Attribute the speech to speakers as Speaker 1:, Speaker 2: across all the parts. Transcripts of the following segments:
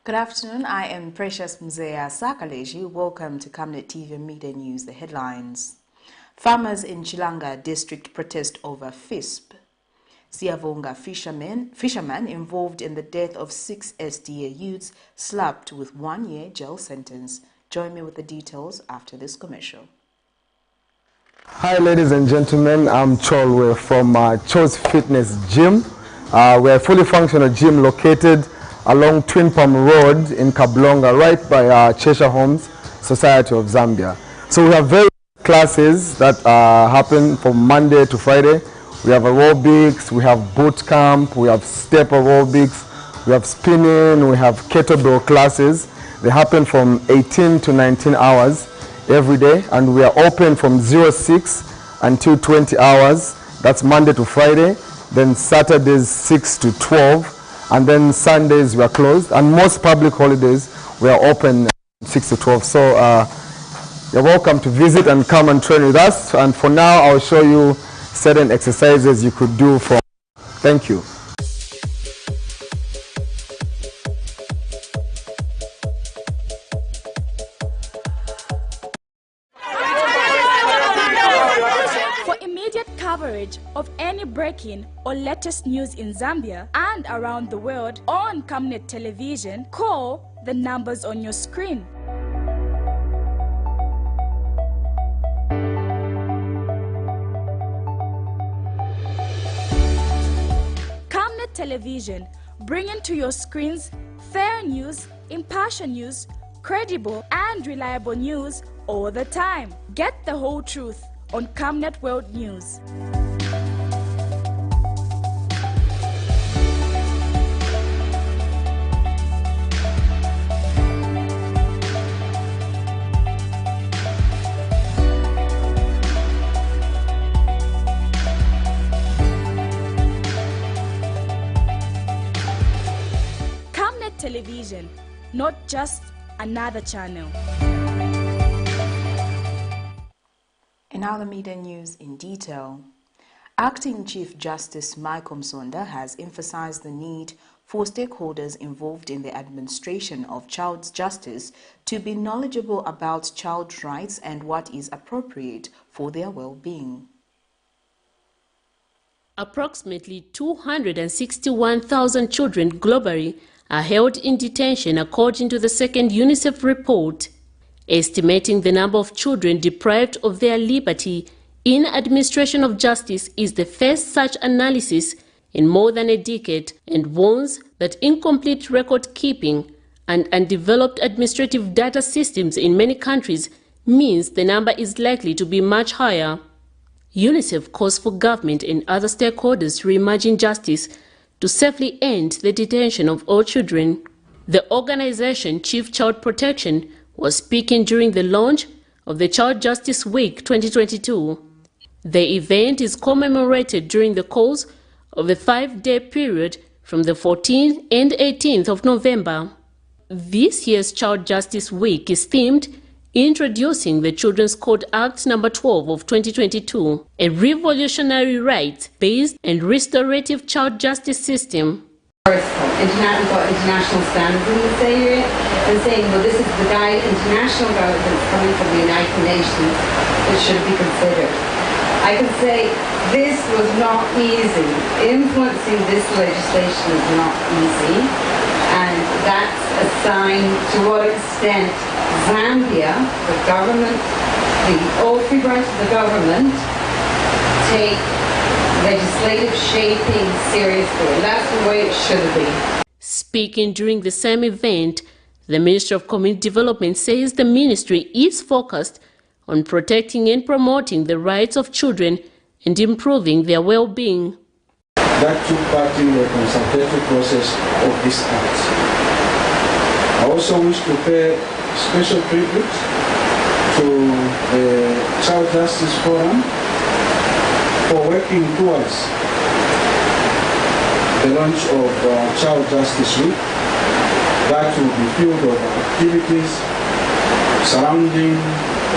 Speaker 1: Good afternoon, I am Precious Mzea Sakaleji. Welcome to Camnet TV Media News. The headlines. Farmers in CHILANGA district protest over FISP. SIAVONGA fisherman involved in the death of 6 SDA youths slapped with 1-year jail sentence. Join me with the details after this commercial.
Speaker 2: Hi ladies and gentlemen, I'm Chol. We're from Cho's Fitness Gym. We're a fully functional gym located along Twin Palm Road in Kablonga, right by Cheshire Homes Society of Zambia. So we have various classes that happen from Monday to Friday. We have aerobics, we have boot camp, we have step aerobics, we have spinning, we have kettlebell classes. They happen from 18 to 19 hours every day, and we are open from 06 until 20 hours. That's Monday to Friday. Then Saturdays 6 to 12. And then Sundays we are closed, and most public holidays we are open 6 to 12. So you're welcome to visit and come and train with us. And for now, I'll show you certain exercises you could do from. Thank you.
Speaker 3: Coverage of any breaking or latest news in Zambia and around the world on Camnet television, call the numbers on your screen. Camnet television, bringing to your screens fair news, impartial news, credible and reliable news all the time. Get the whole truth on Camnet World News. Camnet Television, not just another channel.
Speaker 1: In other media news in detail, Acting Chief Justice Michael Msonda has emphasized the need for stakeholders involved in the administration of child justice to be knowledgeable about child rights and what is appropriate for their well-being.
Speaker 4: Approximately 261,000 children globally are held in detention according to the second UNICEF report, estimating the number of children deprived of their liberty in administration of justice is the first such analysis in more than a decade, and warns that incomplete record keeping and undeveloped administrative data systems in many countries means the number is likely to be much higher. UNICEF calls for government and other stakeholders to reimagine justice to safely end the detention of all children. The organization Chief Child Protection was speaking during the launch of the Child Justice Week 2022. The event is commemorated during the course of a 5-day period from the 14th and 18th of November. This year's Child Justice Week is themed Introducing the Children's Code Act No. 12 of 2022, a revolutionary rights-based and restorative child justice system.
Speaker 5: We've got international standards in this area, and saying, well, this is the international guidance coming from the United Nations that should be considered. I can say this was not easy. Influencing this legislation is not easy, and that's a sign to what extent Zambia, the government, all 3 branches of the government, take legislative shaping seriously, and that's the way it should be.
Speaker 4: Speaking during the same event, the Ministry of Community Development says the ministry is focused on protecting and promoting the rights of children and improving their well-being.
Speaker 6: That took part in the consultative process of this act. I also wish to pay special tribute to the Child Justice Forum for working towards the launch of Child Justice Week that will be filled with activities surrounding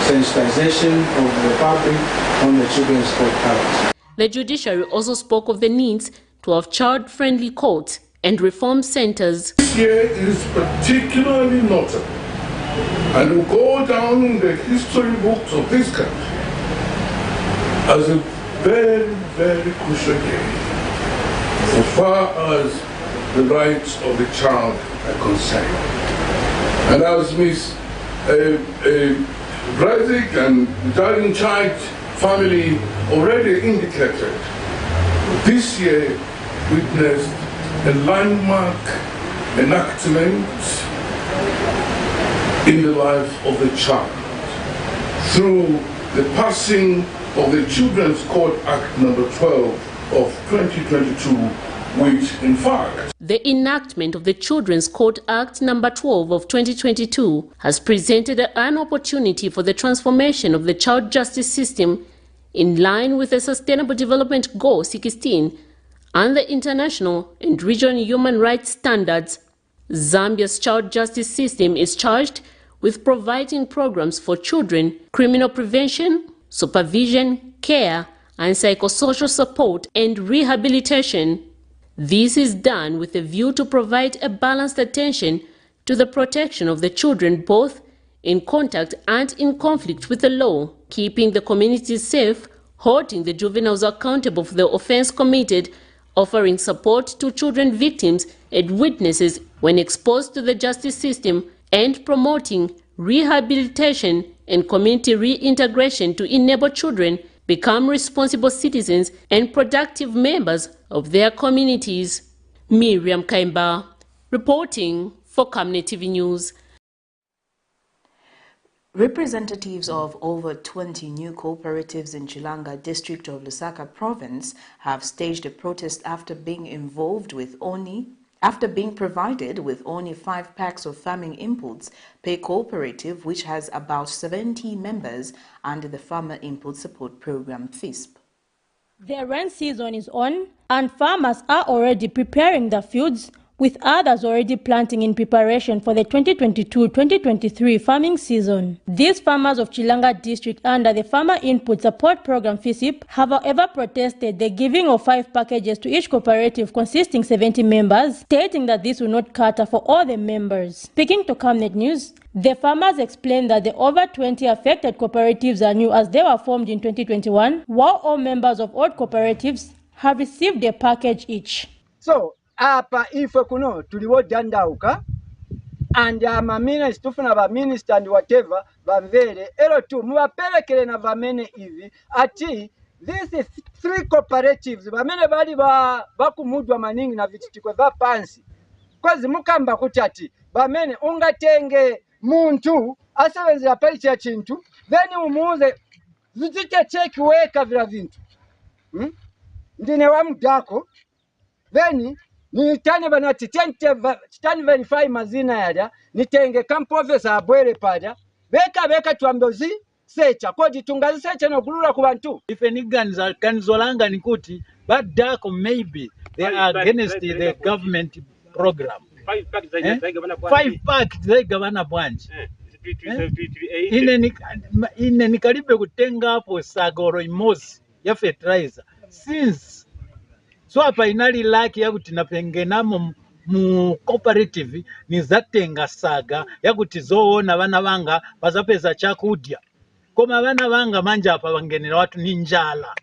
Speaker 6: sensitization of the public on the Children's Code Act.
Speaker 4: The judiciary also spoke of the needs to have child-friendly courts and reform centers.
Speaker 7: This year is particularly notable and will go down in the history books of this country as a very, very crucial year as far as the rights of the child are concerned. And as Ms. Braddock and the Darling Child family already indicated, this year witnessed a landmark enactment in the life of the child through the passing of the Children's Court Act number 12 of 2022, which in fact...
Speaker 4: The enactment of the Children's Court Act number 12 of 2022 has presented an opportunity for the transformation of the child justice system in line with the Sustainable Development Goal 16 and the international and regional human rights standards. Zambia's child justice system is charged with providing programs for children, criminal prevention, supervision, care, and psychosocial support and rehabilitation. This is done with a view to provide a balanced attention to the protection of the children both in contact and in conflict with the law, keeping the community safe, holding the juveniles accountable for the offense committed, offering support to children victims and witnesses when exposed to the justice system, and promoting rehabilitation and community reintegration to enable children become responsible citizens and productive members of their communities. Miriam Kaimba, reporting for Camnet TV News.
Speaker 1: Representatives of over 20 new cooperatives in CHILANGA district of Lusaka province have staged a protest after being provided with only 5 packs of farming inputs per cooperative, which has about 70 members under the Farmer Input Support Program FISP.
Speaker 8: The rain season is on and farmers are already preparing their fields, with others already planting in preparation for the 2022-2023 farming season. These farmers of CHILANGA district under the Farmer Input Support Program FISP have however protested the giving of 5 packages to each cooperative consisting 70 members, stating that this will not cater for all the members. Speaking to Camnet News, the farmers explained that the over 20 affected cooperatives are new as they were formed in 2021, while all members of old cooperatives have received a package each.
Speaker 9: So, apa ife kuno tuliwo dandauka and minister tufuna ba minister and whatever bamvere ero tu muwapelekele na vamene hivi ati this is 3 cooperatives bamene bali bakumudwa maningi na vititiko va pansi kwazi mukamba kuti ati bamene ungatenge muntu asebenzera pali cha chintu then umuze zitite check weka vila vintu ndine wa mudako then nitane banati titani verify mazina yada nitenge kampofesa abwere pada beka tuambozi secha kodi tungazi secha no kulula ku bantu
Speaker 10: ife niganiza kanizolanga nikuti badako maybe they are against the government program 5 packs they gavana branch ine nikaribe kutenga hapo sagoro imosi ya fertilizer since so hapa inali laki ya kuti napengena mu cooperative nizatenga saga ya kuti zoona vana vanga vazapeza chakudya koma vana vanga manja hapa vangenera watu ni njala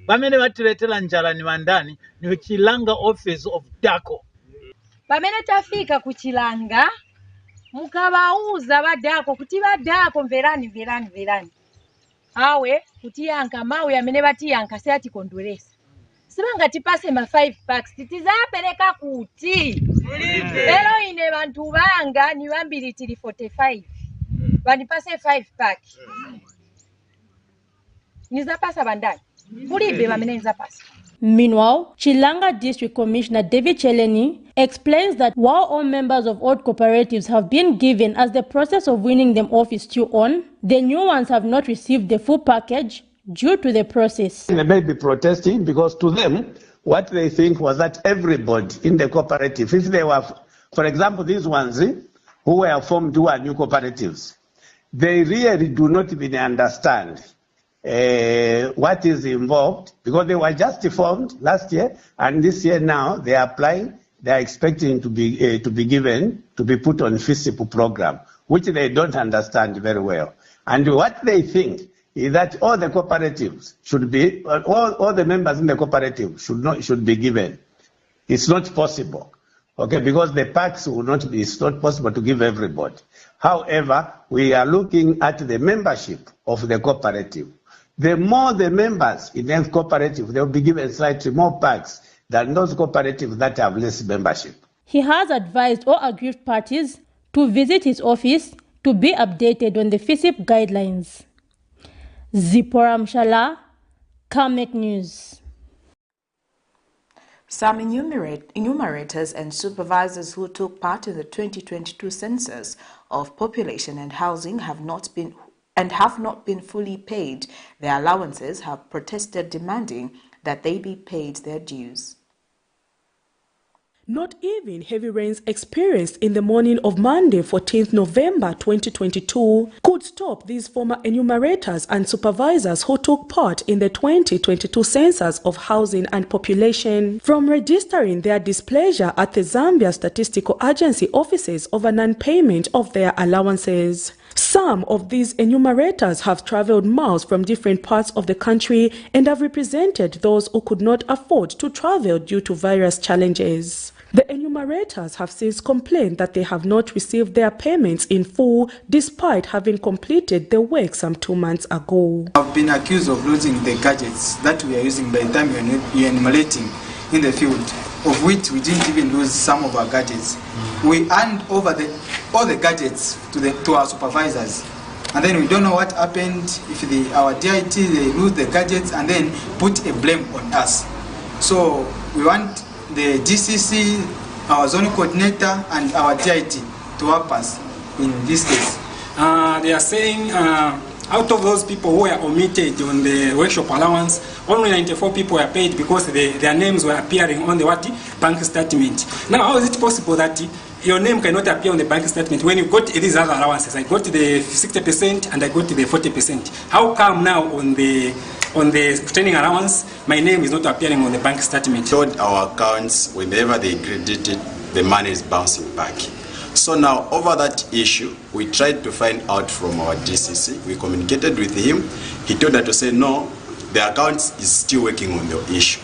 Speaker 10: vamene vatiletela njala ni vandani ni CHILANGA office of DACO.
Speaker 11: Pamene tafika ku CHILANGA mukabauza badako kuti badako mverani awe kuti yanka mawe amene batiyanka se atikondweresa sibanga tipase ma 5 packs titizapeleka kuti lero ine bantu banga ni wambiri tili 45 banipase 5 packs nizapasa bandani kulibe bamene nizapasa.
Speaker 8: Meanwhile, CHILANGA District Commissioner David Cheleni explains that while all members of old cooperatives have been given as the process of winning them off is still on, the new ones have not received the full package due to the process.
Speaker 12: They may be protesting because to them, what they think was that everybody in the cooperative, if they were, for example, these ones who were formed who are new cooperatives, they really do not even understand what is involved because they were just formed last year and this year now they are applying they are expecting to be put on FISP program, which they don't understand very well. And what they think is that all the cooperatives should be, all the members in the cooperative should be given. It's not possible, okay, because the packs will not be, it's not possible to give everybody. However, we are looking at the membership of the cooperative. The more the members in the cooperative, they'll be given slightly more packs than those cooperatives that have less membership.
Speaker 8: He has advised all aggrieved parties to visit his office to be updated on the FISP guidelines. Zipporah Mshala, Camnet News.
Speaker 1: Some enumerators and supervisors who took part in the 2022 census of population and housing have not been fully paid their allowances have protested, demanding that they be paid their dues.
Speaker 13: Not even heavy rains experienced in the morning of Monday, 14th November 2022 could stop these former enumerators and supervisors who took part in the 2022 census of housing and population from registering their displeasure at the Zambia Statistical Agency offices over non-payment of their allowances. Some of these enumerators have traveled miles from different parts of the country and have represented those who could not afford to travel due to various challenges. The enumerators have since complained that they have not received their payments in full despite having completed the work some 2 months ago.
Speaker 14: I've been accused of losing the gadgets that we are using by the time we are enumerating in the field, of which we didn't even lose some of our gadgets. We hand over all the gadgets to our supervisors, and then we don't know what happened. If our DIT, they lose the gadgets and then put a blame on us. So we want the GCC, our zone coordinator, and our DIT to help us in this case.
Speaker 15: They are saying out of those people who were omitted on the workshop allowance, only 94 people were paid because their names were appearing on the bank statement. Now, how is it possible that your name cannot appear on the bank statement when you got these other allowances? I got the 60% and I got the 40%. How come now on the training allowance, my name is not appearing on the bank statement?
Speaker 16: Told our accounts, whenever they credit it, the money is bouncing back. So now, over that issue, we tried to find out from our DCC. We communicated with him. He told us to say, no, the account is still working on the issue.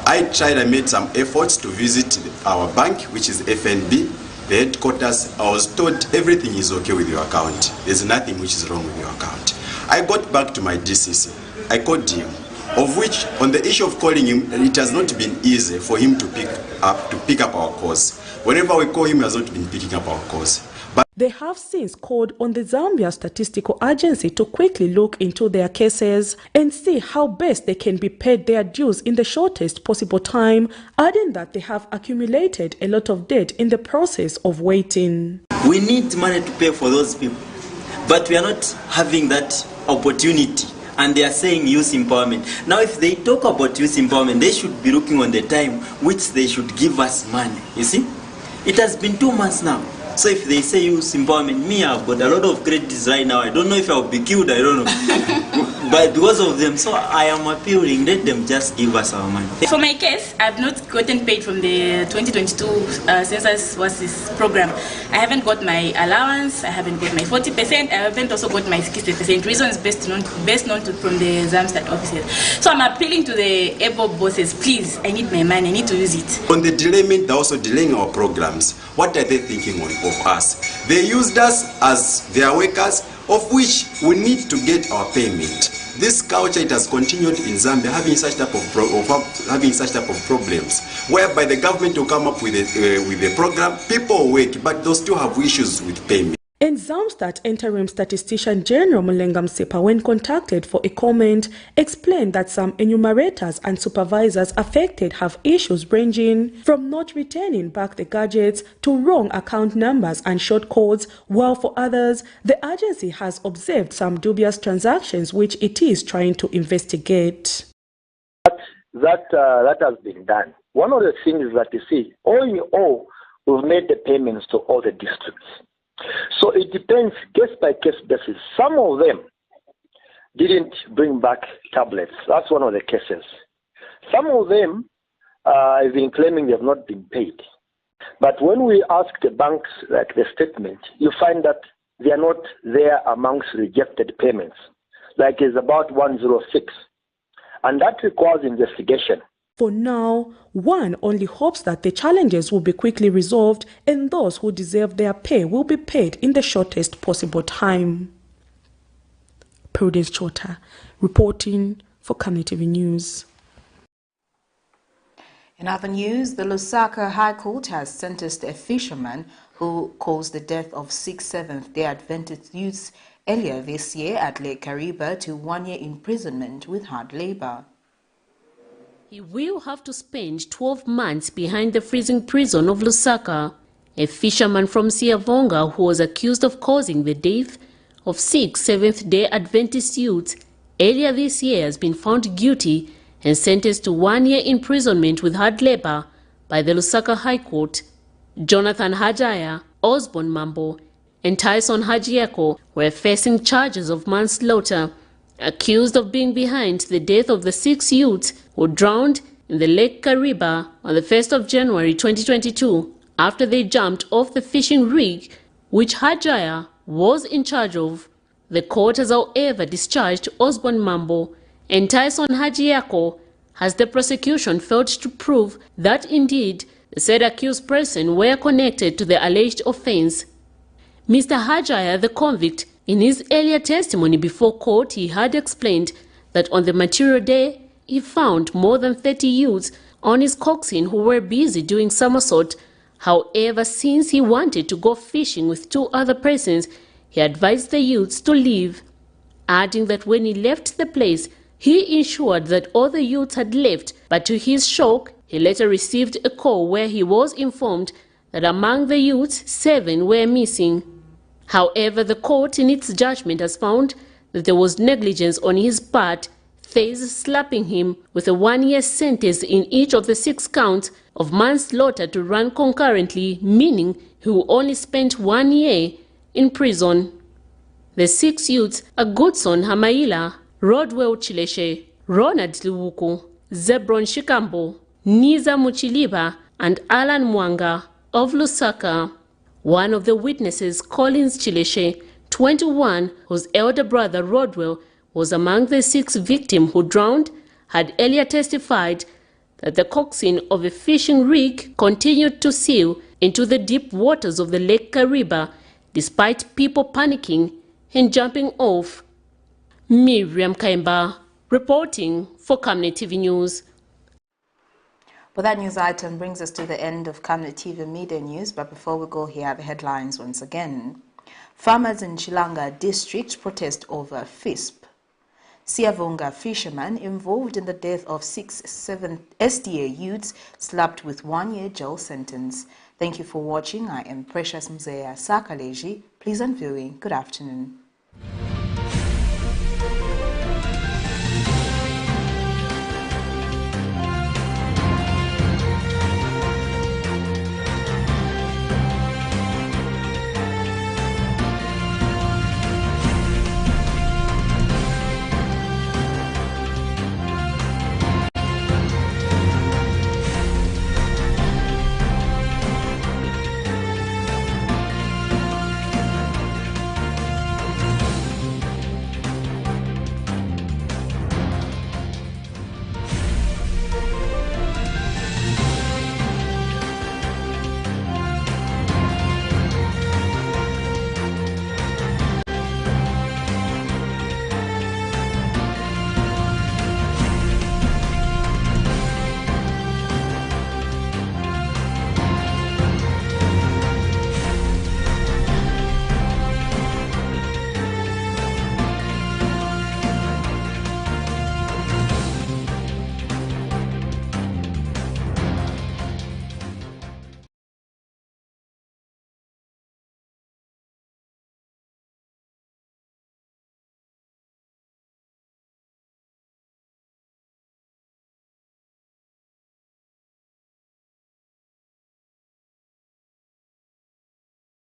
Speaker 16: I made some efforts to visit our bank, which is FNB, the headquarters. I was told everything is okay with your account. There's nothing which is wrong with your account. I got back to my DCC. I called him, of which, on the issue of calling him, it has not been easy for him to pick up our calls. Whenever we call him, he has not been picking up our calls. But
Speaker 13: they have since called on the Zambia Statistical Agency to quickly look into their cases and see how best they can be paid their dues in the shortest possible time, adding that they have accumulated a lot of debt in the process of waiting.
Speaker 17: We need money to pay for those people, but we are not having that opportunity. And they are saying youth empowerment. Now, if they talk about youth empowerment, they should be looking on the time which they should give us money. You see, it has been 2 months now. So if they say youth empowerment, me, I've got a lot of credits right now. I don't know if I'll be killed, I don't know. But because of them, so I am appealing, let them just give us our money.
Speaker 18: For my case, I've not gotten paid from the 2022 census versus program. I haven't got my allowance, I haven't got my 40%, I haven't also got my 60%. Reasons best known from the Zamstat offices. So I'm appealing to the able bosses, please, I need my money, I need to use it.
Speaker 16: On the delayment, they're also delaying our programs. What are they thinking of us? They used us as their workers, of which we need to get our payment. This culture, it has continued in Zambia, having such type of problems, whereby the government will come up with a program, people work, but they'll still have issues with payment.
Speaker 13: And Zamstat Interim Statistician General Mulenga Msepa, when contacted for a comment, explained that some enumerators and supervisors affected have issues ranging from not returning back the gadgets to wrong account numbers and short codes, while for others, the agency has observed some dubious transactions which it is trying to investigate.
Speaker 19: That has been done. One of the things that you see, all in all, we've made the payments to all the districts. So it depends case by case basis. Some of them didn't bring back tablets. That's one of the cases. Some of them have been claiming they have not been paid. But when we ask the banks, like the statement, you find that they are not there amongst rejected payments. Like it's about 106. And that requires investigation.
Speaker 13: For now, one only hopes that the challenges will be quickly resolved and those who deserve their pay will be paid in the shortest possible time. Prudence Chota, reporting for Camnet TV News.
Speaker 1: In other news, the Lusaka High Court has sentenced a fisherman who caused the death of 6 Seventh-day Adventist youths earlier this year at Lake Kariba to 1 year imprisonment with hard labor.
Speaker 4: He will have to spend 12 months behind the freezing prison of Lusaka. A fisherman from SIAVONGA who was accused of causing the death of 6 Seventh-day Adventist youths earlier this year has been found guilty and sentenced to 1 year imprisonment with hard labor by the Lusaka High Court. Jonathan Hajaya, Osborne Mambo, and Tyson Hajieko were facing charges of manslaughter, accused of being behind the death of the 6 youths who drowned in the Lake Kariba on the 1st of January 2022 after they jumped off the fishing rig which Hajaya was in charge of. The court has however discharged Osborne Mambo and Tyson Hajieko as the prosecution failed to prove that indeed the said accused person were connected to the alleged offense. Mr. Hajaya, the convict, in his earlier testimony before court, he had explained that on the material day, he found more than 30 youths on his coxswain who were busy doing somersault. However, since he wanted to go fishing with 2 other persons, he advised the youths to leave, adding that when he left the place, he ensured that all the youths had left, but to his shock, he later received a call where he was informed that among the youths, 7 were missing. However, the court in its judgment has found that there was negligence on his part, thus slapping him with a 1 year sentence in each of the 6 counts of manslaughter to run concurrently, meaning he will only spend 1 year in prison. The 6 youths are Goodson Hamaila, Rodwell Chileshe, Ronald Liwuku, Zebron Shikambo, Niza Muchiliba, and Alan Mwanga of Lusaka. One of the witnesses, Collins Chileshe, 21, whose elder brother Rodwell was among the 6 victims who drowned, had earlier testified that the coxswain of a fishing rig continued to sail into the deep waters of the Lake Kariba despite people panicking and jumping off. Miriam Kaimba, reporting for Camnet TV News.
Speaker 1: Well, that news item brings us to the end of Camnet TV Media News, but before we go, here are the headlines once again. Farmers in CHILANGA district protest over FISP. SIAVONGA fisherman involved in the death of 6 SDA youths slapped with 1 year jail sentence. Thank you for watching. I am Precious Mzea Sakaleji. Pleasant viewing. Good afternoon.